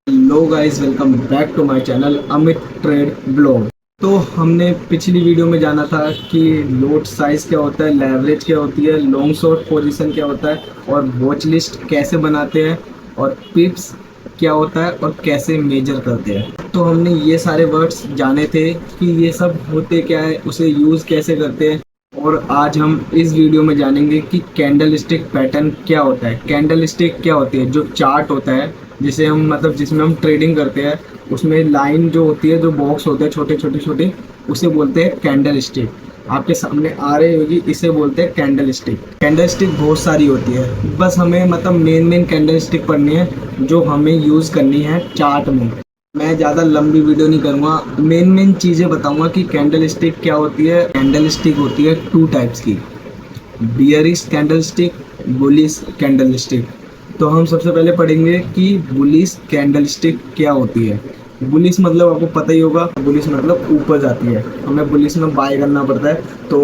Hello guys, welcome back to my channel Amit trade blog. तो हमने पिछली वीडियो में जाना था कि लोट साइज़ क्या होता है, लेवरेज क्या होती है, लॉन्ग शॉर्ट पोजीशन क्या होता है और वॉच लिस्ट कैसे बनाते हैं और पिप्स क्या होता है और कैसे मेजर करते हैं। तो हमने ये सारे वर्ड्स जाने थे कि ये सब होते क्या है, उसे यूज़ कैसे करते हैं। और आज हम इस वीडियो में जानेंगे कि कैंडल स्टिक पैटर्न क्या होता है। कैंडल स्टिक क्या होती है? जो चार्ट होता है जिसे हम जिसमें हम ट्रेडिंग करते हैं, उसमें लाइन जो होती है, जो बॉक्स होते हैं छोटे छोटे छोटे, उसे बोलते हैं कैंडल स्टिक। आपके सामने आ रही होगी, इसे बोलते हैं कैंडल स्टिक। कैंडल स्टिक बहुत सारी होती है, बस हमें मेन मेन कैंडल स्टिक पढ़नी है जो हमें यूज़ करनी है चार्ट में। मैं ज़्यादा लंबी वीडियो नहीं करूँगा, मेन मेन चीज़ें बताऊँगा कि कैंडल स्टिक क्या होती है। कैंडल स्टिक होती है टू टाइप्स की, bearish candle stick, bullish candle stick. तो हम सबसे पहले पढ़ेंगे कि बुलिश कैंडल स्टिक क्या होती है। बुलिश मतलब आपको पता ही होगा, बुलिश मतलब ऊपर जाती है, हमें बुलिश में बाय करना पड़ता है तो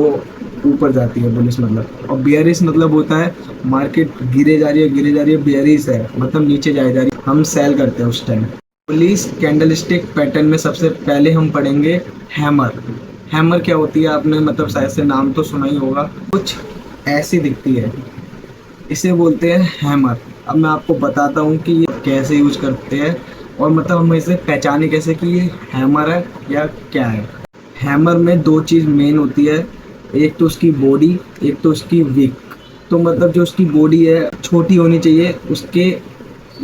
ऊपर जाती है बुलिश मतलब। और बियरिश मतलब होता है मार्केट गिरे जा रही है, गिरे जा रही है, बियरिश है मतलब नीचे जाए जा रही है, हम सेल करते हैं उस टाइम। पुलिस कैंडलस्टिक पैटर्न में सबसे पहले हम पढ़ेंगे हैमर। हैमर क्या होती है? आपने शायद से नाम तो सुना ही होगा। कुछ ऐसी दिखती है, इसे बोलते हैं हैमर। अब मैं आपको बताता हूँ कि ये कैसे यूज करते हैं और हम इसे पहचाने कैसे कि ये हैमर है या क्या है। हैमर में दो चीज़ मेन होती है, एक तो उसकी बॉडी, एक तो उसकी विक। तो जो उसकी बॉडी है छोटी होनी चाहिए उसके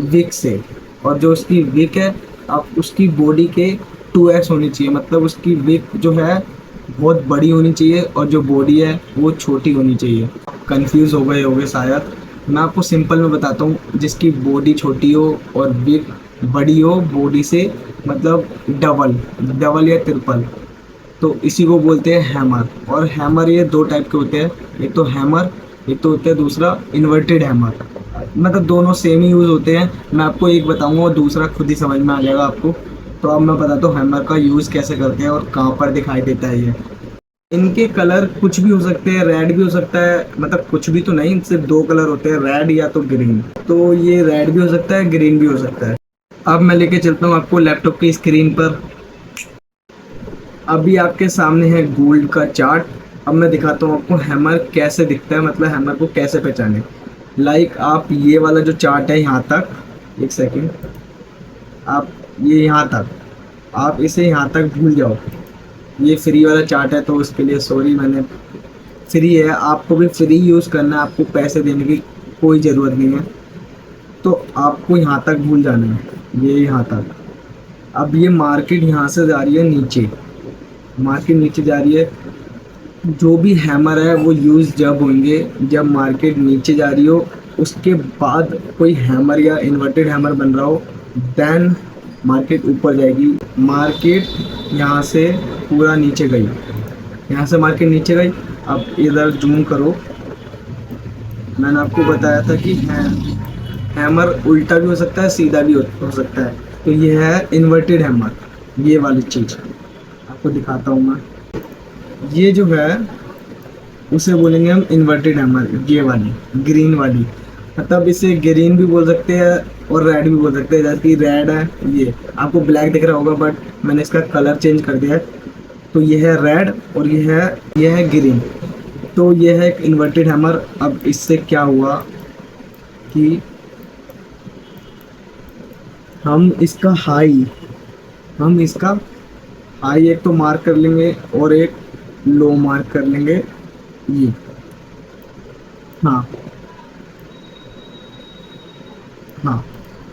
विक से, और जो उसकी विक है अब उसकी बॉडी के 2x होनी चाहिए। उसकी विक जो है बहुत बड़ी होनी चाहिए और जो बॉडी है वो छोटी होनी चाहिए। कंफ्यूज हो गए होंगे शायद, मैं आपको सिंपल में बताता हूँ। जिसकी बॉडी छोटी हो और विक बड़ी हो बॉडी से, डबल डबल या ट्रिपल, तो इसी को बोलते हैं हैमर। और हैमर ये दो टाइप के होते हैं, एक तो हैमर, एक तो होता है दूसरा इन्वर्टेड हैमर। दोनों सेम ही यूज़ होते हैं। मैं आपको एक बताऊंगा और दूसरा खुद ही समझ में आ जाएगा आपको। तो अब मैं बताता हूँ हैमर का यूज़ कैसे करते हैं और कहाँ पर दिखाई देता है ये। इनके कलर कुछ भी हो सकते हैं, रेड भी हो सकता है, कुछ भी तो नहीं, सिर्फ दो कलर होते हैं, रेड या तो ग्रीन। तो ये रेड भी हो सकता है, ग्रीन भी हो सकता है। अब मैं लेके चलता हूँ आपको लैपटॉप की स्क्रीन पर। अभी आपके सामने है गोल्ड का चार्ट। अब मैं दिखाता हूँ आपको हैमर कैसे दिखता है, हैमर को कैसे पहचाने। आप ये वाला जो चार्ट है यहाँ तक, एक सेकेंड, आप ये यहाँ तक, आप इसे यहाँ तक भूल जाओ। ये फ्री वाला चार्ट है तो उसके लिए सॉरी, मैंने फ्री है, आपको भी फ्री यूज़ करना है, आपको पैसे देने की कोई ज़रूरत नहीं है। तो आपको यहाँ तक भूल जाना है, ये यहाँ तक। अब ये मार्केट यहाँ से जा रही है नीचे, मार्केट नीचे जा रही है। जो भी हैमर है वो यूज़ जब होंगे जब मार्केट नीचे जा रही हो, उसके बाद कोई हैमर या इन्वर्टेड हैमर बन रहा हो, देन मार्केट ऊपर जाएगी। मार्केट यहाँ से पूरा नीचे गई, यहाँ से मार्केट नीचे गई। अब इधर जूम करो, मैंने आपको बताया था कि हैमर उल्टा भी हो सकता है, सीधा भी हो सकता है। तो ये है इन्वर्टेड हैमर, ये वाली चीज़ आपको दिखाता हूँ मैं। ये जो है उसे बोलेंगे हम इन्वर्टेड हैमर, ये वाली ग्रीन वाली। इसे ग्रीन भी बोल सकते हैं और रेड भी बोल सकते हैं। जैसे कि रेड है, ये आपको ब्लैक दिख रहा होगा बट मैंने इसका कलर चेंज कर दिया है। तो ये है रेड और ये है ग्रीन। तो ये है एक इन्वर्टेड हैमर। अब इससे क्या हुआ कि हम इसका हाई हम इसका हाई एक तो मार्क कर लेंगे और एक लो मार्क कर लेंगे, ये। हाँ, हाँ।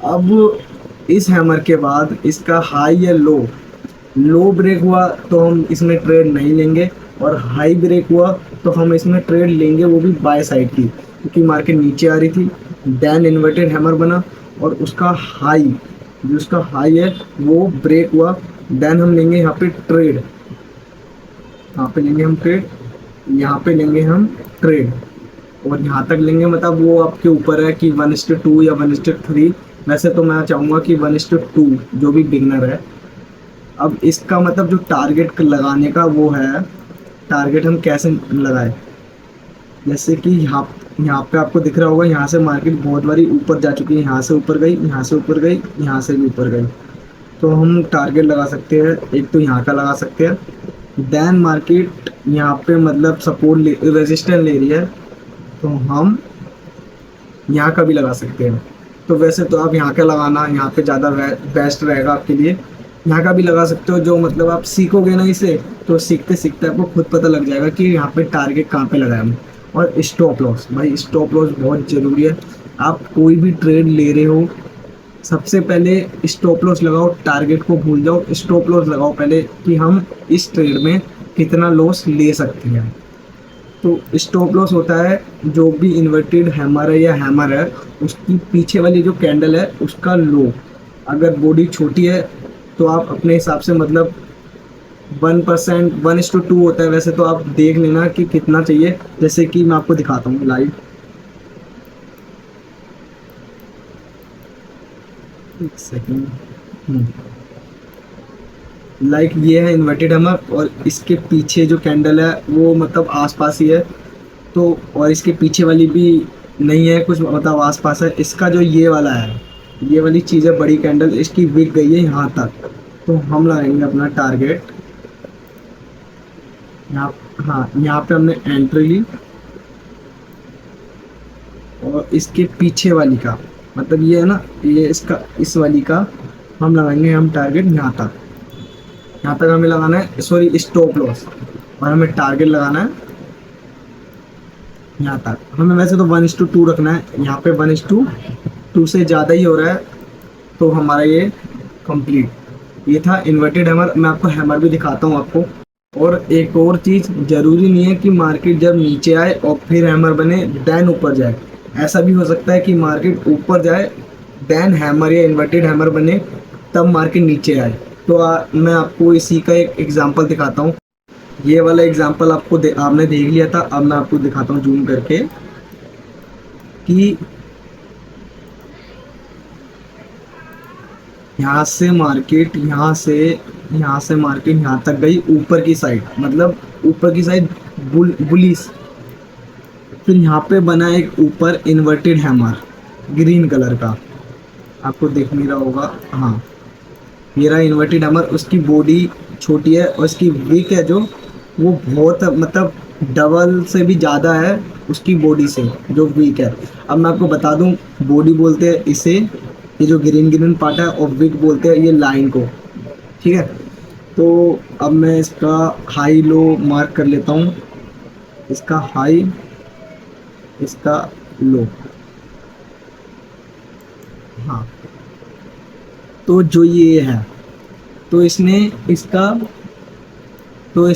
अब इस हैमर के बाद इसका हाई या लो, लो ब्रेक हुआ तो हम इसमें ट्रेड नहीं लेंगे, और हाई ब्रेक हुआ तो हम इसमें ट्रेड लेंगे, वो भी बाय साइड की, क्योंकि मार्केट नीचे आ रही थी। देन इन्वर्टेड हैमर बना और उसका हाई, जो उसका हाई है वो ब्रेक हुआ, देन हम लेंगे यहाँ पे ट्रेड, यहाँ पे लेंगे हम ट्रेड, यहाँ पे लेंगे हम ट्रेड, और यहाँ तक लेंगे। वो आपके ऊपर है कि 1:2 या 1:3। वैसे तो मैं चाहूँगा कि 1:2, जो भी बिगनर है। अब इसका जो टारगेट लगाने का वो है, टारगेट हम कैसे लगाए, जैसे कि यहाँ पे आपको दिख रहा होगा, यहाँ से मार्केट बहुत बारी ऊपर जा चुकी है, यहाँ से ऊपर गई, यहाँ से ऊपर गई, यहाँ से भी ऊपर गई। तो हम टारगेट लगा सकते हैं, एक तो यहाँ का लगा सकते हैं। देन मार्केट यहाँ पे मतलब सपोर्ट रेजिस्टेंस ले रही है, तो हम यहाँ का भी लगा सकते हैं। तो वैसे तो आप यहाँ का लगाना यहाँ पे ज़्यादा बेस्ट रहेगा आपके लिए। यहाँ का भी लगा सकते हो, जो मतलब आप सीखोगे ना इसे, तो सीखते सीखते आपको खुद पता लग जाएगा कि यहाँ पे टारगेट कहाँ पे लगाया हमने। और स्टॉप लॉस, भाई स्टॉप लॉस बहुत ज़रूरी है। आप कोई भी ट्रेड ले रहे हो, सबसे पहले स्टॉप लॉस लगाओ, टारगेट को भूल जाओ, स्टॉप लॉस लगाओ पहले कि हम इस ट्रेड में कितना लॉस ले सकते हैं। तो स्टॉप लॉस होता है जो भी इन्वर्टेड हैमर है या हैमर है, उसकी पीछे वाली जो कैंडल है उसका लो। अगर बॉडी छोटी है तो आप अपने हिसाब से मतलब 1%, 1:2 होता है वैसे, तो आप देख लेना कि कितना चाहिए। जैसे कि मैं आपको दिखाता हूँ लाइव, एक सेकेंड। लाइक ये है इन्वर्टेड हैमर, और इसके पीछे जो कैंडल है वो मतलब आसपास ही है। तो और इसके पीछे वाली भी नहीं है कुछ, मतलब आसपास है। इसका जो ये वाला है, ये वाली चीज़ है बड़ी कैंडल, इसकी विक गई है यहाँ तक। तो हम लगाएंगे अपना टारगेट यहाँ। हाँ, यहाँ पे हमने एंट्री ली, और इसके पीछे वाली का मतलब ये है ना, ये इसका इस वाली का हम लगाएंगे हम टारगेट यहाँ तक। यहाँ तक हमें लगाना है, सॉरी स्टॉप लॉस, और हमें टारगेट लगाना है यहाँ तक। हमें वैसे तो 1:2 रखना है, यहाँ पे 1:2 से ज़्यादा ही हो रहा है, तो हमारा ये कंप्लीट। ये था इन्वर्टेड हैमर। मैं आपको हैमर भी दिखाता हूँ आपको। और एक और चीज़, ज़रूरी नहीं है कि मार्केट जब नीचे आए और फिर हैमर बने देन ऊपर जाए। ऐसा भी हो सकता है कि मार्केट ऊपर जाए देन हैमर या इन्वर्टेड हैमर बने, तब मार्केट नीचे आए। तो मैं आपको इसी का एक एग्जांपल दिखाता हूँ। ये वाला एग्जांपल आपने देख लिया था, अब मैं आपको दिखाता हूँ जूम करके कि यहाँ से मार्केट यहाँ तक गई ऊपर की साइड, मतलब ऊपर की साइड बुलिश। फिर यहाँ पे बना एक ऊपर इन्वर्टेड हैमर ग्रीन कलर का, आपको दिख नहीं रहा होगा। हाँ, ये रहा इन्वर्टेड हैमर। उसकी बॉडी छोटी है और उसकी विक है जो, वो बहुत मतलब डबल से भी ज़्यादा है उसकी बॉडी से, जो वीक है। अब मैं आपको बता दूं, बॉडी बोलते हैं इसे, ये जो ग्रीन ग्रीन पार्ट है, और वीक बोलते हैं ये लाइन को। ठीक है, तो अब मैं इसका हाई लो मार्क कर लेता हूँ, इसका हाई, इसका लो। हाँ, तो जो ये है, तो इसने इसका लो,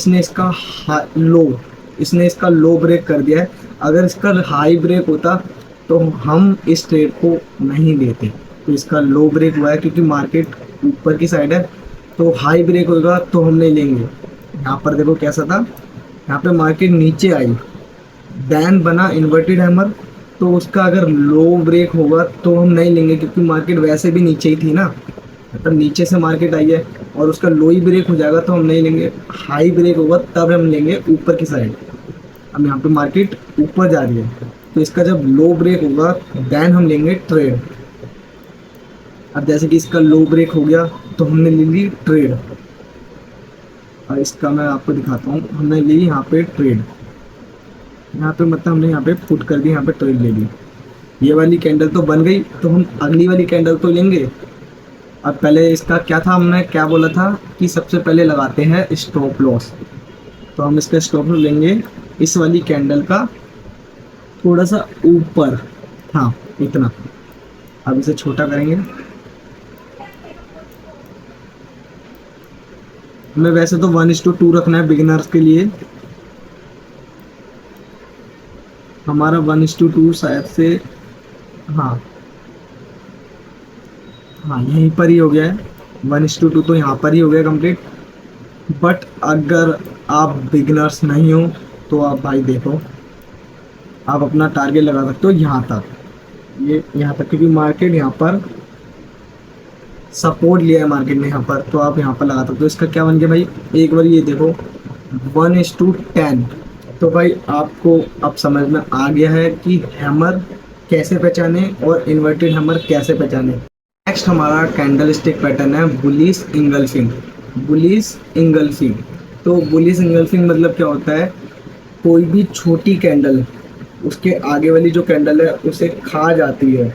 इसने इसका लो ब्रेक कर दिया है। अगर इसका हाई ब्रेक होता तो हम इस ट्रेड को नहीं लेते। तो इसका लो ब्रेक हुआ है क्योंकि मार्केट ऊपर की साइड है, तो हाई ब्रेक होगा तो हम नहीं लेंगे। यहाँ पर देखो कैसा था, यहाँ पे मार्केट नीचे आई, देन बना इन्वर्टेड हैमर, तो उसका अगर लो ब्रेक होगा तो हम नहीं लेंगे, क्योंकि मार्केट वैसे भी नीचे ही थी ना, मतलब नीचे से मार्केट आई है और उसका लो ही ब्रेक हो जाएगा तो हम नहीं लेंगे। हाई ब्रेक होगा तब हम लेंगे ऊपर की साइड। अब यहाँ पे मार्केट ऊपर जा रही है, तो इसका जब लो ब्रेक होगा देन हम लेंगे ट्रेड। अब जैसे कि इसका लो ब्रेक हो गया तो हमने ले ली ट्रेड, और इसका मैं आपको दिखाता हूँ। हमने ली यहाँ पे ट्रेड, यहाँ पे मतलब हमने यहाँ पे पुट कर दी, यहाँ पे ट्रेड ले ली। ये वाली कैंडल तो बन गई, तो हम अगली वाली कैंडल तो लेंगे। अब पहले इसका क्या था, हमने क्या बोला था कि सबसे पहले लगाते हैं स्टॉप लॉस। तो हम इसका स्टॉप लॉस लेंगे इस वाली कैंडल का थोड़ा सा ऊपर, हाँ इतना। अब इसे छोटा करेंगे। हमें वैसे तो 1:2 रखना है बिगिनर्स के लिए। हमारा 1:2 शायद से, हाँ हाँ यहीं पर ही हो गया है। 1:2 तो यहाँ पर ही हो गया कंप्लीट। बट अगर आप बिगिनर्स नहीं हो तो आप भाई देखो, आप अपना टारगेट लगा सकते हो यहाँ तक, ये यहाँ तक, क्योंकि मार्केट यहाँ पर सपोर्ट लिया है मार्केट ने यहाँ पर, तो आप यहाँ पर लगा सकते हो। इसका क्या बन गया भाई, एक बार ये देखो 1:10, तो भाई आपको अब समझ में आ गया है कि हैमर कैसे पहचाने और इन्वर्टेड हैमर कैसे पहचाने। नेक्स्ट हमारा कैंडल स्टिक पैटर्न है बुलिश इंगल्फिंग। बुलिश इंगल्फिंग, तो बुलिश इंगल्फिंग मतलब क्या होता है, कोई भी छोटी कैंडल उसके आगे वाली जो कैंडल है उसे खा जाती है।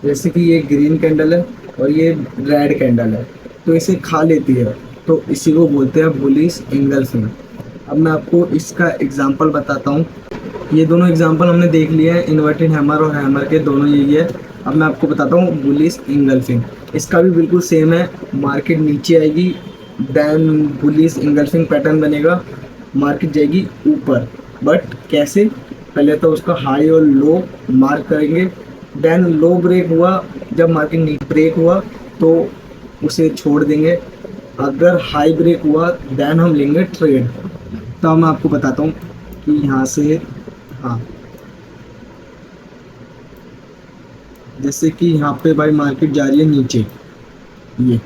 जैसे कि ये ग्रीन कैंडल है और ये रेड कैंडल है, तो इसे खा लेती है, तो इसी को बोलते हैं बुलिश इंगल्फिंग। अब मैं आपको इसका एग्जांपल बताता हूँ। ये दोनों एग्जांपल हमने देख लिए हैं, इन्वर्टेड हैमर और हैमर के, दोनों यही है। अब मैं आपको बताता हूँ बुलिश इंगल्फिंग। इसका भी बिल्कुल सेम है, मार्केट नीचे आएगी, देन बुलिश इंगल्फिंग पैटर्न बनेगा, मार्केट जाएगी ऊपर। बट कैसे, पहले तो उसका हाई और लो मार्क करेंगे, देन लो ब्रेक हुआ, जब मार्केट नीचे ब्रेक हुआ तो उसे छोड़ देंगे। अगर हाई ब्रेक हुआ देन हम लेंगे ट्रेड। तो मैं आपको बताता हूँ कि यहाँ से, हाँ, जैसे कि यहाँ पे भाई मार्केट जा रही है नीचे, ये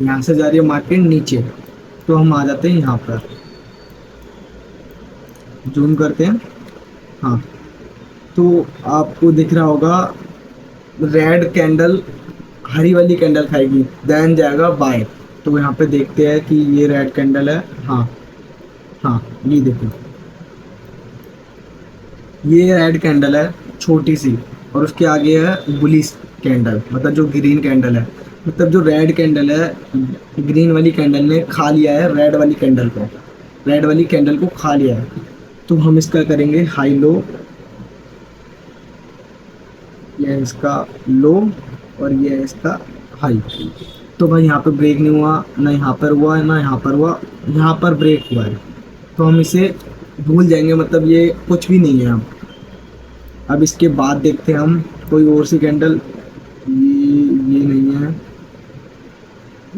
यहाँ से जा रही है मार्केट नीचे, तो हम आ जाते हैं यहाँ पर, जूम करते हैं। हाँ, तो आपको दिख रहा होगा रेड कैंडल हरी वाली कैंडल खाएगी, देन जाएगा बाय। तो यहाँ पे देखते हैं कि ये रेड कैंडल है, हाँ हाँ, ये देखो ये रेड कैंडल है छोटी सी, और उसके आगे है बुलिश कैंडल, मतलब जो ग्रीन कैंडल है, मतलब जो रेड कैंडल है, ग्रीन वाली कैंडल ने खा लिया है रेड वाली कैंडल को, रेड वाली कैंडल को खा लिया है। तो हम इसका करेंगे हाई लो, ये है इसका लो और ये है इसका हाई। तो भाई यहाँ पे ब्रेक नहीं हुआ, ना यहाँ पर हुआ है ना यहाँ पर हुआ, यहाँ पर ब्रेक हुआ है, तो हम इसे भूल जाएंगे, मतलब ये कुछ भी नहीं है। अब इसके बाद देखते हैं हम कोई और सी कैंडल, ये नहीं है,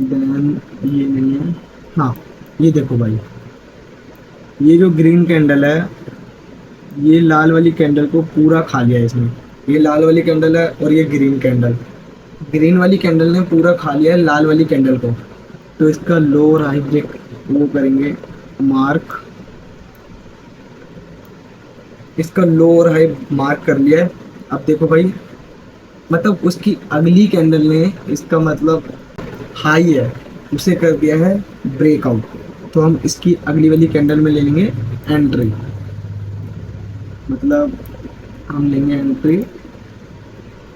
देन ये नहीं है, हाँ ये देखो भाई, ये जो ग्रीन कैंडल है ये लाल वाली कैंडल को पूरा खा लिया है इसने। ये लाल वाली कैंडल है और ये ग्रीन कैंडल, ग्रीन वाली कैंडल ने पूरा खा लिया है लाल वाली कैंडल को। तो इसका लो और हाई ब्रेक वो करेंगे मार्क, इसका लो और हाई मार्क कर लिया है। अब देखो भाई, मतलब उसकी अगली कैंडल ने, इसका मतलब हाई है, उसे कर दिया है ब्रेकआउट। तो हम इसकी अगली वाली कैंडल में ले लेंगे एंट्री, मतलब हम लेंगे एंट्री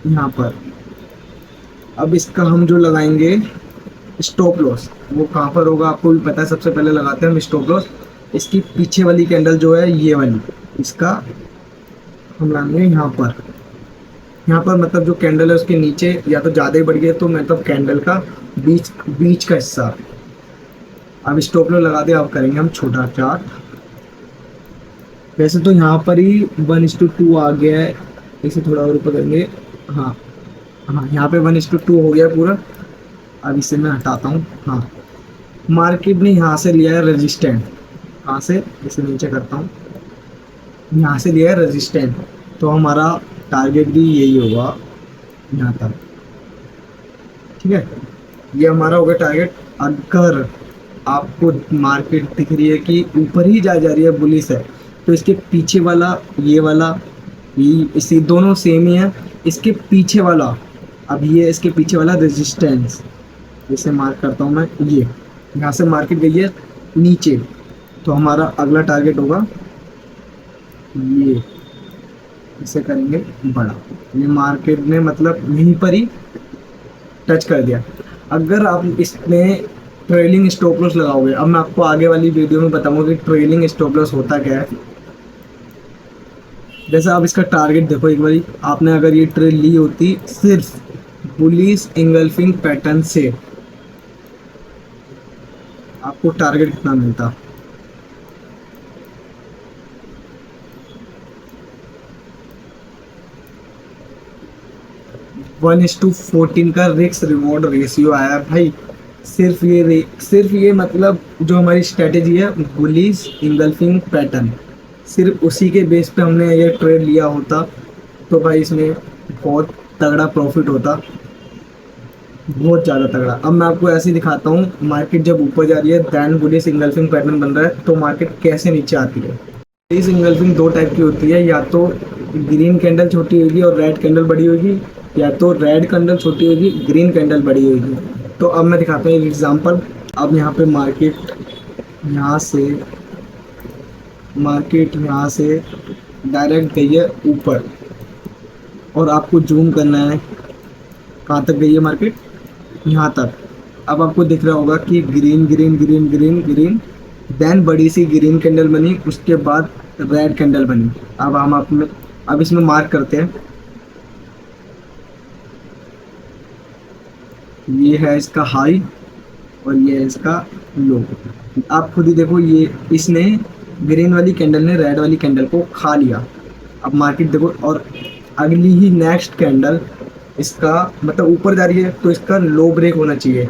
यहाँ पर। अब इसका हम जो लगाएंगे स्टॉप लॉस, वो कहाँ पर होगा आपको भी पता है, सबसे पहले लगाते हैं हम स्टॉप लॉस इसकी पीछे वाली कैंडल जो है ये वाली, इसका हम लाएंगे यहाँ पर। यहाँ पर मतलब जो कैंडल है उसके नीचे या तो ज़्यादा ही बढ़ गया, तो मतलब कैंडल का बीच का हिस्सा। अब स्टॉप लॉस लगा दिया, अब करेंगे हम छोटा चार्ट। वैसे तो यहाँ पर ही 1:2 आ गया है, इसे थोड़ा और ऊपर करेंगे, हाँ हाँ, यहाँ पे 1:2 हो गया पूरा। अब इसे मैं हटाता हूँ। हाँ, मार्केट ने यहाँ से लिया है रेजिस्टेंट, यहाँ से इसे नीचे करता हूँ, यहाँ से लिया है रेजिस्टेंट, तो हमारा टारगेट भी यही होगा यहाँ तक, ठीक है, ये हमारा होगा टारगेट। अगर आपको मार्केट दिख रही है कि ऊपर ही जा रही है, बुलिश है, तो इसके पीछे वाला ये वाला, ये इसी दोनों सेम ही है, इसके पीछे वाला, अब ये इसके पीछे वाला रेजिस्टेंस, इसे मार्क करता हूँ मैं, ये यहाँ से मार्केट गई है नीचे, तो हमारा अगला टारगेट होगा ये, इसे करेंगे बड़ा। ये मार्केट ने मतलब यहीं पर ही टच कर दिया। अगर आप इसमें ट्रेलिंग स्टॉप लॉस लगाओगे, अब मैं आपको आगे वाली वीडियो में बताऊंगा कि ट्रेलिंग स्टॉप लॉस होता क्या है। जैसे आप इसका टारगेट देखो एक बारी, आपने अगर ये ट्रेड ली होती सिर्फ बुलिश इंगल्फिंग पैटर्न से, आपको टारगेट कितना मिलता, वन इज टू 14 का रिस्क रिवॉर्ड रेशियो आया भाई। सिर्फ ये मतलब जो हमारी स्ट्रेटेजी है बुलिश इंगल्फिंग पैटर्न, सिर्फ उसी के बेस पे हमने ये ट्रेड लिया होता तो भाई इसमें बहुत तगड़ा प्रॉफिट होता, बहुत ज़्यादा तगड़ा। अब मैं आपको ऐसे ही दिखाता हूँ, मार्केट जब ऊपर जा रही है दैन बुलिश इंगल्फिंग पैटर्न बन रहा है, तो मार्केट कैसे नीचे आती है। इस इंगल्फिंग दो टाइप की होती है, या तो ग्रीन कैंडल छोटी होगी और रेड कैंडल बड़ी होगी, या तो रेड कैंडल छोटी होगी ग्रीन कैंडल बड़ी होगी। तो अब मैं दिखाता हूँ एक एग्जांपल। अब यहाँ पे यहाँ से मार्केट यहाँ से डायरेक्ट गई है ऊपर, और आपको जूम करना है कहाँ तक गई है मार्केट, यहाँ तक। अब आपको दिख रहा होगा कि green green green green green, then बड़ी सी ग्रीन कैंडल बनी, उसके बाद रेड कैंडल बनी। अब इसमें मार्क करते हैं, ये है इसका हाई और ये है इसका लो। आप खुद ही देखो, ये इसने ग्रीन वाली कैंडल ने रेड वाली कैंडल को खा लिया। अब मार्केट देखो, और अगली ही नेक्स्ट कैंडल इसका मतलब ऊपर जा रही है, तो इसका लो ब्रेक होना चाहिए।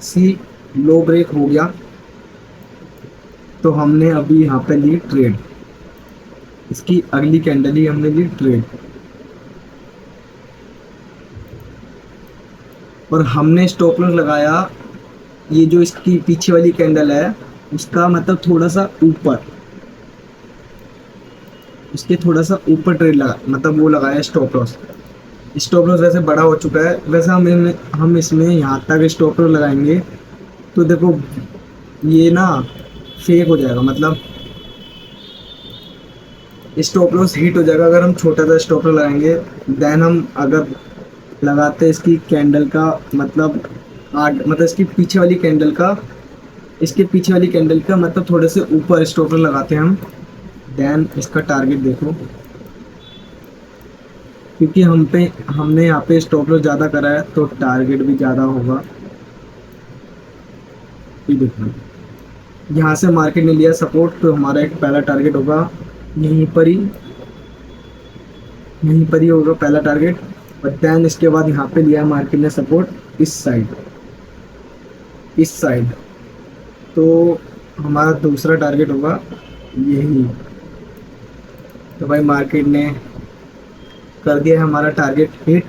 सी लो ब्रेक हो गया, तो हमने अभी यहाँ पे ली ट्रेड, इसकी अगली कैंडल ही हमने ली ट्रेड, और हमने स्टॉप लॉस लगाया ये जो इसकी पीछे वाली कैंडल है उसका मतलब थोड़ा सा ऊपर, उसके थोड़ा सा ऊपर ट्रेड लगा, मतलब वो लगाया स्टॉप लॉस। स्टॉप लॉस वैसे बड़ा हो चुका है, वैसे हम इसमें यहाँ तक स्टॉप लॉस लगाएंगे तो देखो ये ना फेक हो जाएगा, मतलब स्टॉप लॉस हिट हो जाएगा अगर हम छोटा सा स्टॉप लॉस लगाएंगे। देन हम अगर लगाते हैं इसकी कैंडल का मतलब मतलब इसके पीछे वाली कैंडल का मतलब थोड़े से ऊपर स्टॉप लॉस लगाते हैं हम। देन इसका टारगेट देखो, क्योंकि हमने यहाँ पे स्टॉप लॉस ज़्यादा करा है तो टारगेट भी ज़्यादा होगा। ये देखो, यहाँ से मार्केट ने लिया सपोर्ट, तो हमारा एक पहला टारगेट होगा यहीं पर ही होगा पहला टारगेट। और देन इसके बाद यहाँ पे लिया मार्केट ने सपोर्ट इस साइड, तो हमारा दूसरा टारगेट होगा यही। तो भाई मार्केट ने कर दिया है हमारा टारगेट हिट।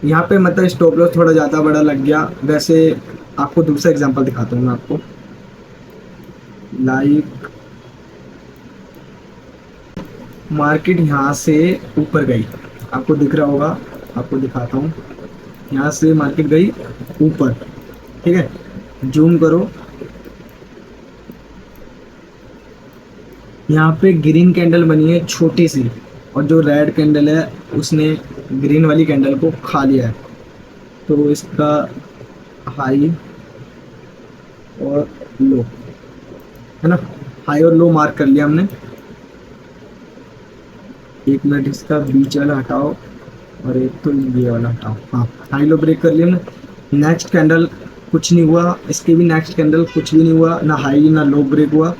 यहाँ पे मतलब स्टॉप लॉस थोड़ा ज़्यादा बड़ा लग गया। वैसे आपको दूसरा एग्जांपल दिखाता हूँ मैं आपको, लाइक मार्केट यहाँ से ऊपर गई, आपको दिख रहा होगा, आपको दिखाता हूँ। यहाँ से मार्केट गई ऊपर, ठीक है, जूम करो। यहाँ पे ग्रीन कैंडल बनी है छोटी सी, और जो रेड कैंडल है उसने ग्रीन वाली कैंडल को खा लिया है। तो इसका हाई और लो है ना, हाई और लो मार्क कर लिया हमने। एक मिनट, इसका बीच वाला हटाओ और एक तो ये वाला हटाओ। हाँ, हाई लो ब्रेक कर लिया हमने। नेक्स्ट कैंडल कुछ नहीं हुआ, इसके भी नेक्स्ट कैंडल कुछ भी नहीं हुआ, ना हाई ना लो ब्रेक हुआ।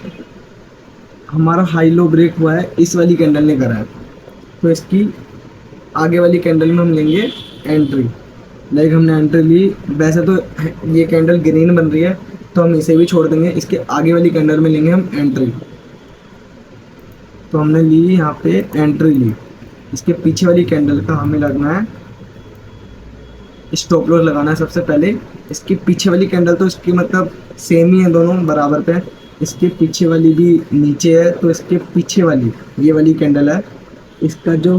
हमारा हाई लो ब्रेक हुआ है इस वाली कैंडल ने करा है, तो इसकी आगे वाली कैंडल में हम लेंगे एंट्री। लाइक हमने एंट्री ली, वैसे तो ये कैंडल ग्रीन बन रही है तो हम इसे भी छोड़ देंगे, इसके आगे वाली कैंडल में लेंगे हम एंट्री। तो हमने ली यहाँ पे एंट्री ली, इसके पीछे वाली कैंडल का हमें लगना है स्टॉप लॉस लगाना है सबसे पहले। इसके पीछे वाली कैंडल तो इसकी मतलब सेम ही है, दोनों बराबर पे। इसके पीछे वाली भी नीचे है, तो इसके पीछे वाली ये वाली कैंडल है, इसका जो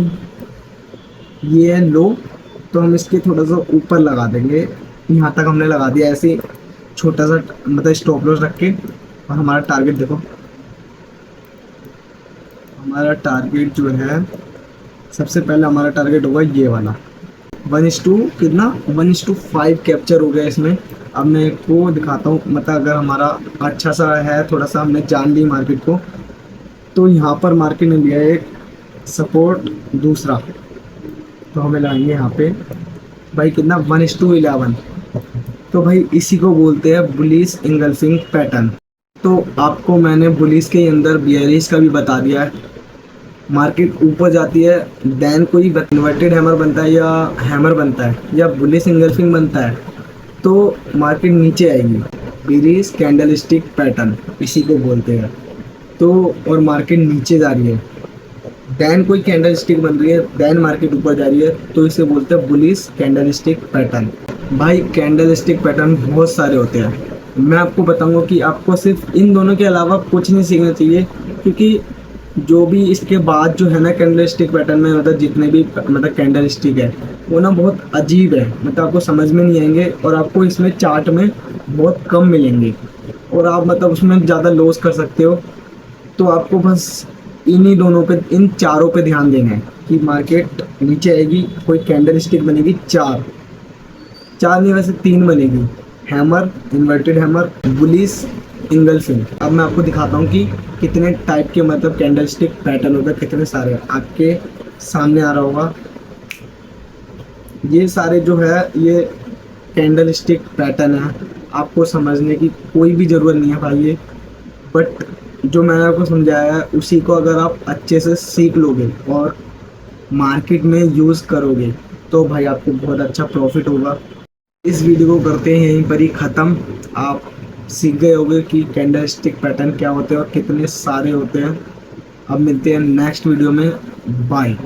ये है लो, तो हम इसके थोड़ा सा ऊपर लगा देंगे। यहाँ तक हमने लगा दिया ऐसे छोटा सा मतलब स्टॉप लॉस रख के। और हमारा टारगेट देखो, हमारा टारगेट जो है सबसे पहले हमारा टारगेट होगा ये वाला 1:2 कितना 1:5 कैप्चर हो गया इसमें। अब मैं आपको दिखाता हूँ, मतलब अगर हमारा अच्छा सा है, थोड़ा सा हमने जान ली मार्केट को, तो यहाँ पर मार्केट ने लिया एक सपोर्ट दूसरा, तो हमें लगाएंगे यहाँ पे भाई कितना 1:11। तो भाई इसी को बोलते हैं बुलिश इंगल्फिंग पैटर्न। तो आपको मैंने बुलिश के अंदर बियरिश का भी बता दिया है। मार्केट ऊपर जाती है, देन कोई इन्वर्टेड हैमर बनता है या हैमर बनता है या बुलिश इंगल्फिंग बनता है, तो मार्केट नीचे आएगी, बियरिश कैंडलस्टिक पैटर्न इसी को बोलते हैं। तो और मार्केट नीचे जा रही है, देन कोई कैंडल स्टिक बन रही है, देन मार्केट ऊपर जा रही है, तो इसे बोलते हैं बुलिश कैंडल स्टिक पैटर्न। भाई कैंडल स्टिक पैटर्न बहुत सारे होते हैं, मैं आपको बताऊंगा कि आपको सिर्फ इन दोनों के अलावा कुछ नहीं सीखना चाहिए, क्योंकि जो भी इसके बाद जो है ना कैंडल स्टिक पैटर्न में मतलब जितने भी मतलब कैंडल स्टिक है वो ना बहुत अजीब है, मतलब आपको समझ में नहीं आएंगे और आपको इसमें चार्ट में बहुत कम मिलेंगे और आप मतलब उसमें ज़्यादा लॉस कर सकते हो। तो आपको बस इन्हीं दोनों पे, इन चारों पे ध्यान देना है कि मार्केट नीचे आएगी, कोई कैंडल स्टिक बनेगी, चार चार नहीं वैसे तीन बनेगी, hammer, inverted hammer, bullish, engulfing. अब मैं आपको दिखाता हूँ कि कितने टाइप के मतलब कैंडल स्टिक पैटर्न होते हैं, कितने सारे आपके सामने आ रहा होगा। ये सारे जो है ये कैंडल स्टिक पैटर्न है, आपको समझने की कोई भी ज़रूरत नहीं है भाई ये, बट जो मैंने आपको समझाया है उसी को अगर आप अच्छे से सीख लोगे और मार्केट में यूज़ करोगे तो भाई आपको बहुत अच्छा प्रॉफिट होगा। इस वीडियो को करते हैं यहीं पर ही ख़त्म। आप सीख गए होंगे कि कैंडल स्टिक पैटर्न क्या होते हैं और कितने सारे होते हैं। अब मिलते हैं नेक्स्ट वीडियो में, बाय।